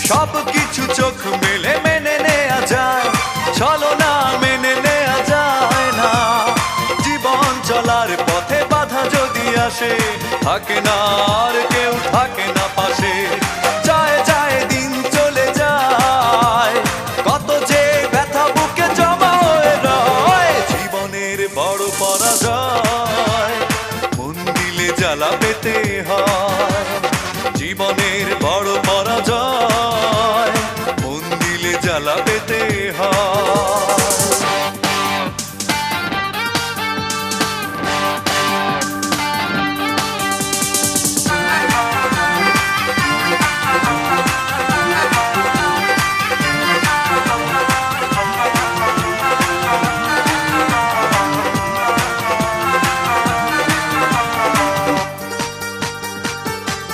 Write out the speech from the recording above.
সব কিছু চোখ মেলে মেনে নেয়া যায়, চলো না মেনে নেয়া যায় না। জীবন চলার পথে বাধা যদি আসে, থাকে না আর কেউ থাকে না পাশে। যায় যায় দিন চলে যায়, কত যে ব্যথা বুকে জমা হয়ে রয়। জীবনের বড় পরাজয়, মন দিলে জ্বালা পেতে হয়। জীবনে